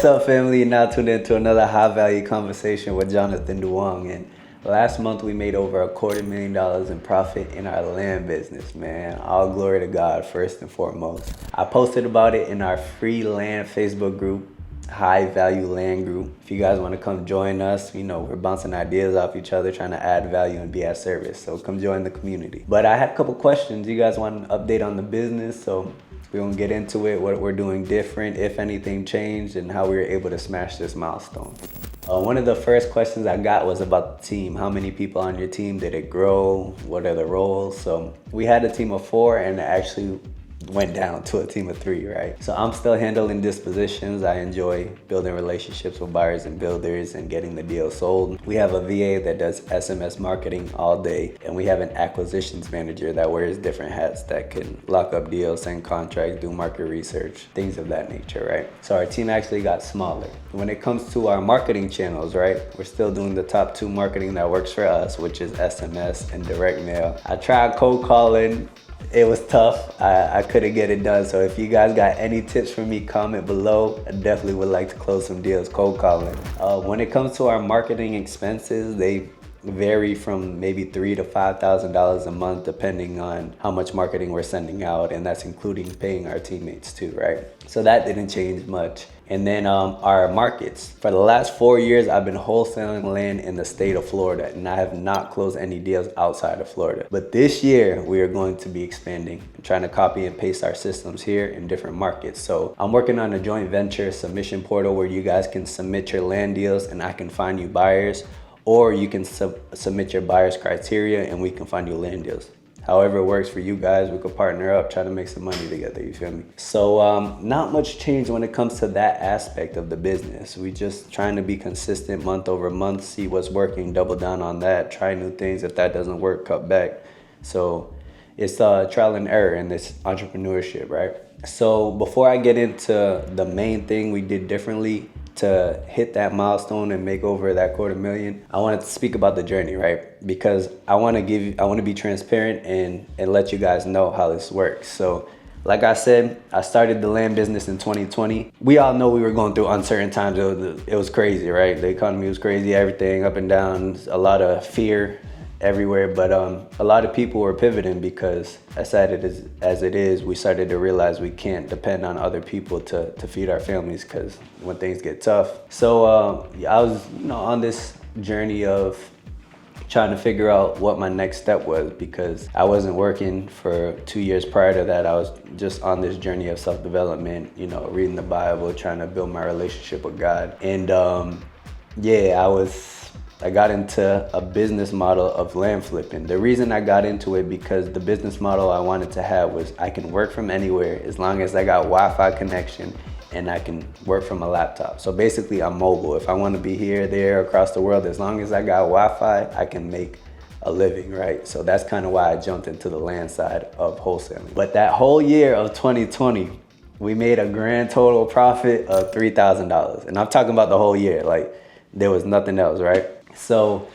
What's up, family? Now tuned into another high value conversation with Jonathan Duong. And last month we made over $250,000 in profit in our land business, man. All glory to God first and foremost. I posted about it in our free land Facebook group, High Value Land Group. If you guys want to come join us, we're bouncing ideas off each other, trying to add value and be at service. So come join the community. But I had a couple questions. You guys want an update on the business? So we're gonna get into it, what we're doing different, if anything changed, and how we were able to smash this milestone. One of the first questions I got was about the team. How many people on your team? Did it grow? What are the roles? So we had a team of 4 and it actually went down to a team of 3, right? So I'm still handling dispositions. I enjoy building relationships with buyers and builders and getting the deal sold. We have a VA that does SMS marketing all day, and we have an acquisitions manager that wears different hats that can lock up deals, send contracts, do market research, things of that nature, right? So our team actually got smaller. When it comes to our marketing channels, right, we're still doing the top 2 marketing that works for us, which is SMS and direct mail. I tried cold calling. It was tough. I couldn't get it done. So if you guys got any tips for me, comment below. I definitely would like to close some deals cold calling. When it comes to our marketing expenses, they vary from maybe $3,000 to $5,000 a month, depending on how much marketing we're sending out, and that's including paying our teammates too, right? So that didn't change much. And then our markets. For the last 4 years, I've been wholesaling land in the state of Florida, and I have not closed any deals outside of Florida. But this year, we are going to be expanding and trying to copy and paste our systems here in different markets. So I'm working on a joint venture submission portal where you guys can submit your land deals and I can find you buyers, or you can submit your buyer's criteria and we can find you land deals. However it works for you guys, we could partner up, try to make some money together, you feel me? So not much change when it comes to that aspect of the business. We just trying to be consistent month over month, see what's working, double down on that, try new things. If that doesn't work, cut back. So it's trial and error in this entrepreneurship, right? So before I get into the main thing we did differently to hit that milestone and make over that $250,000, I wanted to speak about the journey, right? Because I want to be transparent and let you guys know how this works. So like I said, I started the land business in 2020. We all know we were going through uncertain times. It was crazy, right? The economy was crazy, everything up and down, a lot of fear everywhere, but a lot of people were pivoting because as sad as it is, we started to realize we can't depend on other people to feed our families because when things get tough. So I was on this journey of trying to figure out what my next step was, because I wasn't working for 2 years prior to that. I was just on this journey of self-development, reading the Bible, trying to build my relationship with God. And I got into a business model of land flipping. The reason I got into it because the business model I wanted to have was I can work from anywhere as long as I got Wi-Fi connection and I can work from a laptop. So basically I'm mobile. If I want to be here, there, across the world, as long as I got Wi-Fi, I can make a living, right? So that's kind of why I jumped into the land side of wholesaling. But that whole year of 2020, we made a grand total profit of $3,000. And I'm talking about the whole year, like there was nothing else, right? So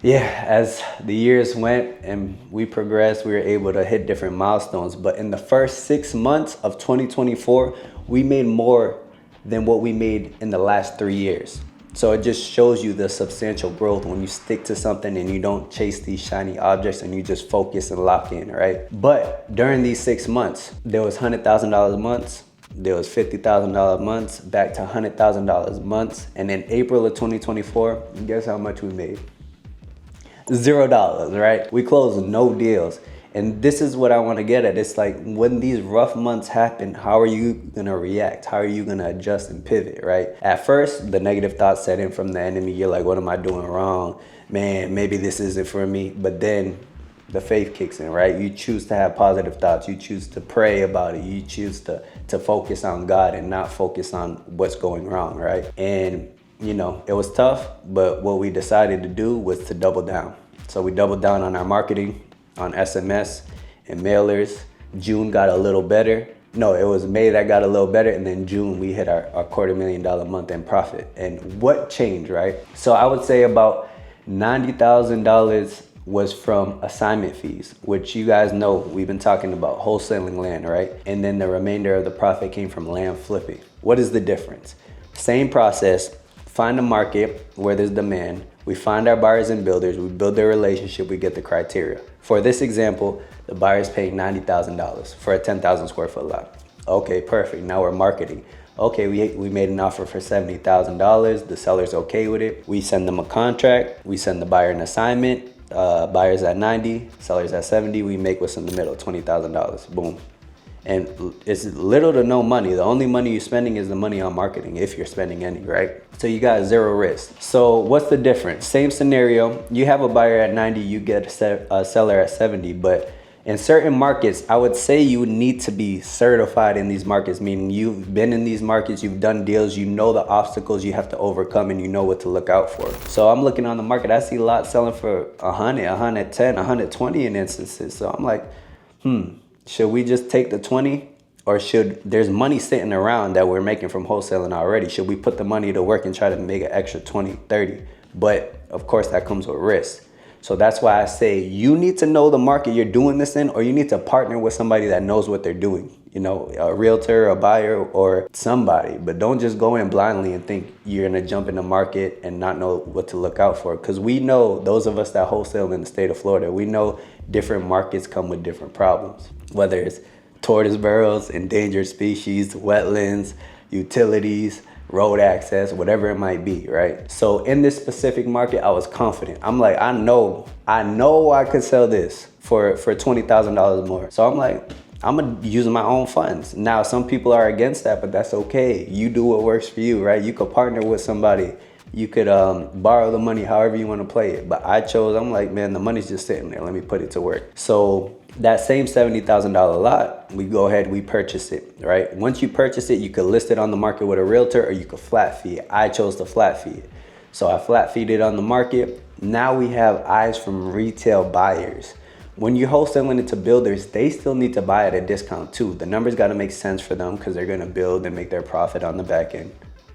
yeah, as the years went and we progressed, we were able to hit different milestones. But in the first 6 months of 2024, we made more than what we made in the last 3 years. So it just shows you the substantial growth when you stick to something and you don't chase these shiny objects and you just focus and lock in, right? But during these 6 months, there was $100,000 months. There was $50,000 months, back to $100,000 months. And in April of 2024, guess how much we made? $0, right? We closed no deals. And this is what I want to get at. It's like when these rough months happen, how are you going to react? How are you going to adjust and pivot, right? At first, the negative thoughts set in from the enemy. You're like, what am I doing wrong? Man, maybe this isn't for me. But then the faith kicks in, right? You choose to have positive thoughts. You choose to pray about it. You choose to focus on God and not focus on what's going wrong, right? And, it was tough, but what we decided to do was to double down. So we doubled down on our marketing, on SMS and mailers. June got a little better. No, it was May that got a little better, and then June we hit our $250,000 month in profit. And what changed, right? So I would say about $90,000 was from assignment fees, which you guys know we've been talking about wholesaling land, right? And then the remainder of the profit came from land flipping. What is the difference? Same process, find a market where there's demand. We find our buyers and builders, we build their relationship, we get the criteria. For this example, the buyer's paying $90,000 for a 10,000 square foot lot. Okay, perfect. Now we're marketing. Okay, we made an offer for $70,000. The seller's okay with it. We send them a contract. We send the buyer an assignment. Buyer's at 90, seller's at 70. We make what's in the middle, $20,000. Boom. And it's little to no money. The only money you're spending is the money on marketing, if you're spending any, right? So you got zero risk. So what's the difference? Same scenario. You have a buyer at 90, you get a seller at 70, but in certain markets, I would say you need to be certified in these markets, meaning you've been in these markets, you've done deals, you know the obstacles you have to overcome, and you know what to look out for. So I'm looking on the market, I see lots selling for 100, 110, 120 in instances. So I'm like, should we just take the 20? Or there's money sitting around that we're making from wholesaling already. Should we put the money to work and try to make an extra 20, 30? But of course that comes with risk. So that's why I say you need to know the market you're doing this in, or you need to partner with somebody that knows what they're doing. You know, a realtor, a buyer, or somebody. But don't just go in blindly and think you're gonna jump in the market and not know what to look out for. Because we know, those of us that wholesale in the state of Florida, we know different markets come with different problems. Whether it's tortoise burrows, endangered species, wetlands, utilities, road access, whatever it might be, right? So in this specific market, I was confident. I'm like, I know I could sell this for $20,000 more. So I'm like, I'm gonna use my own funds. Now, some people are against that, but that's okay. You do what works for you, right? You could partner with somebody. You could borrow the money however you want to play it. But I'm like, man, the money's just sitting there. Let me put it to work. So that same $70,000 lot, we go ahead, we purchase it, right? Once you purchase it, you could list it on the market with a realtor, or you could flat fee it. I chose to flat fee it. So I flat feed it on the market. Now we have eyes from retail buyers. When you're wholesaling it to builders, they still need to buy at a discount too. The numbers got to make sense for them because they're going to build and make their profit on the back end,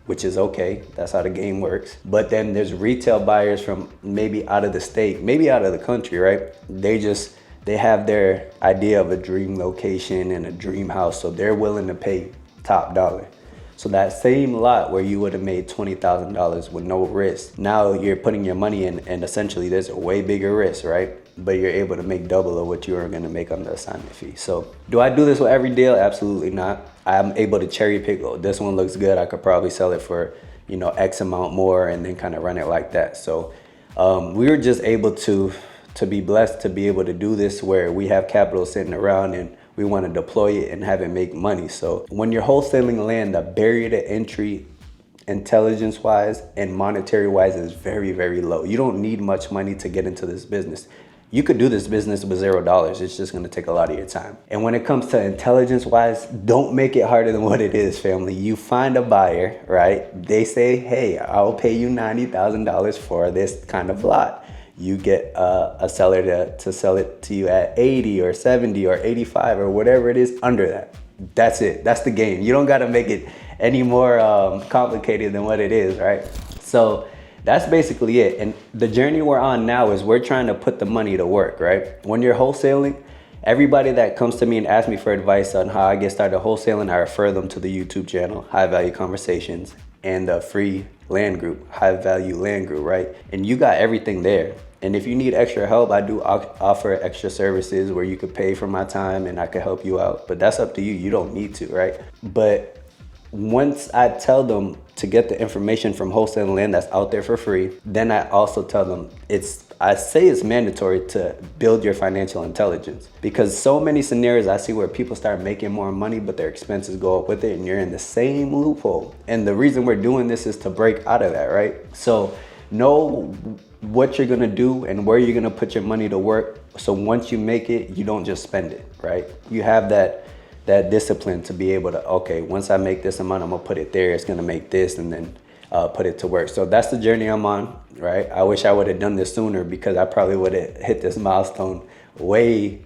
which is okay. That's how the game works. But then there's retail buyers from maybe out of the state, maybe out of the country, right? They have their idea of a dream location and a dream house, so they're willing to pay top dollar. So that same lot where you would have made $20,000 with no risk, now you're putting your money in, and essentially there's a way bigger risk, right? But you're able to make double of what you were gonna make on the assignment fee. So do I do this with every deal? Absolutely not. I'm able to cherry pick, oh, this one looks good, I could probably sell it for, X amount more, and then kind of run it like that. So we were just able to be blessed to be able to do this where we have capital sitting around and we want to deploy it and have it make money. So when you're wholesaling land, the barrier to entry intelligence wise and monetary wise is very, very low. You don't need much money to get into this business. You could do this business with $0. It's just going to take a lot of your time. And when it comes to intelligence wise, don't make it harder than what it is, family. You find a buyer, right? They say, hey, I'll pay you $90,000 for this kind of lot. You get a seller to sell it to you at 80 or 70 or 85 or whatever it is under that. That's it. That's the game. You don't got to make it any more complicated than what it is, right? So that's basically it. And the journey we're on now is we're trying to put the money to work, right? When you're wholesaling, everybody that comes to me and asks me for advice on how I get started wholesaling, I refer them to the YouTube channel, High Value Conversations, and the free land group, High Value Land Group, right? And you got everything there. And if you need extra help, I do offer extra services where you could pay for my time and I could help you out. But that's up to you. You don't need to, right? But once I tell them to get the information from Wholesaling Land that's out there for free, then I also tell them I say it's mandatory to build your financial intelligence, because so many scenarios I see where people start making more money, but their expenses go up with it and you're in the same loophole. And the reason we're doing this is to break out of that, right? So know what you're gonna do and where you're gonna put your money to work. So once you make it, you don't just spend it, right? You have that discipline to be able to, okay, once I make this amount, I'm gonna put it there, it's gonna make this, and then put it to work. So that's the journey I'm on, right? I wish I would have done this sooner, because I probably would have hit this milestone way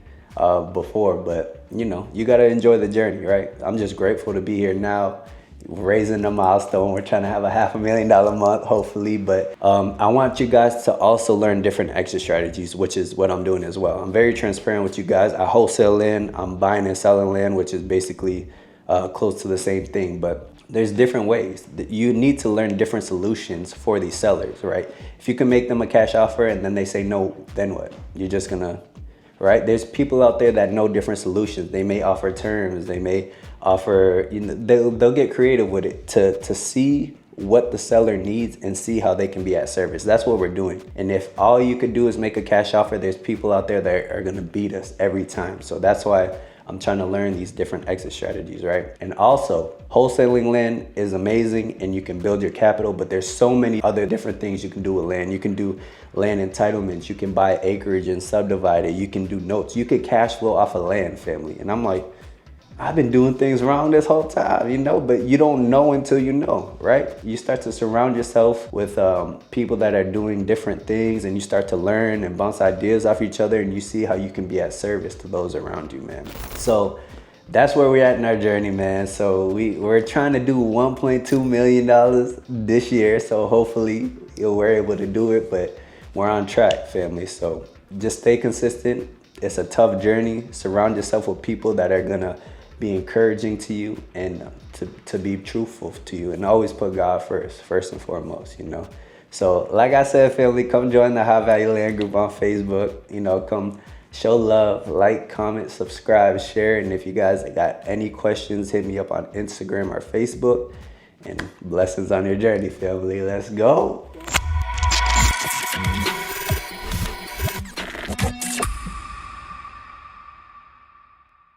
before, but you gotta enjoy the journey, right? I'm just grateful to be here now, raising the milestone. We're trying to have a $500,000 month, hopefully, but I want you guys to also learn different exit strategies, which is what I'm doing as well. I'm very transparent with you guys. I wholesale land, I'm buying and selling land, which is basically close to the same thing, but there's different ways. You need to learn different solutions for these sellers, right? If you can make them a cash offer and then they say no, then what? You're just gonna, right? There's people out there that know different solutions. They may offer terms, they may offer, they'll get creative with it to see what the seller needs and see how they can be at service. That's what we're doing. And if all you could do is make a cash offer, there's people out there that are gonna beat us every time. So that's why I'm trying to learn these different exit strategies, right? And also, wholesaling land is amazing and you can build your capital, but there's so many other different things you can do with land. You can do land entitlements, you can buy acreage and subdivide it, you can do notes, you could cash flow off of land, family. And I'm like, I've been doing things wrong this whole time, but you don't know until you know, right? You start to surround yourself with people that are doing different things, and you start to learn and bounce ideas off each other, and you see how you can be at service to those around you, man. So that's where we're at in our journey, man. So we're trying to do $1.2 million this year. So hopefully we're able to do it, but we're on track, family. So just stay consistent. It's a tough journey. Surround yourself with people that are gonna be encouraging to you and to be truthful to you, and always put God first and foremost, So like I said, family, come join the High Value Land group on Facebook. Come show love, like, comment, subscribe, share. And if you guys got any questions, hit me up on Instagram or Facebook. And blessings on your journey, family. Let's go.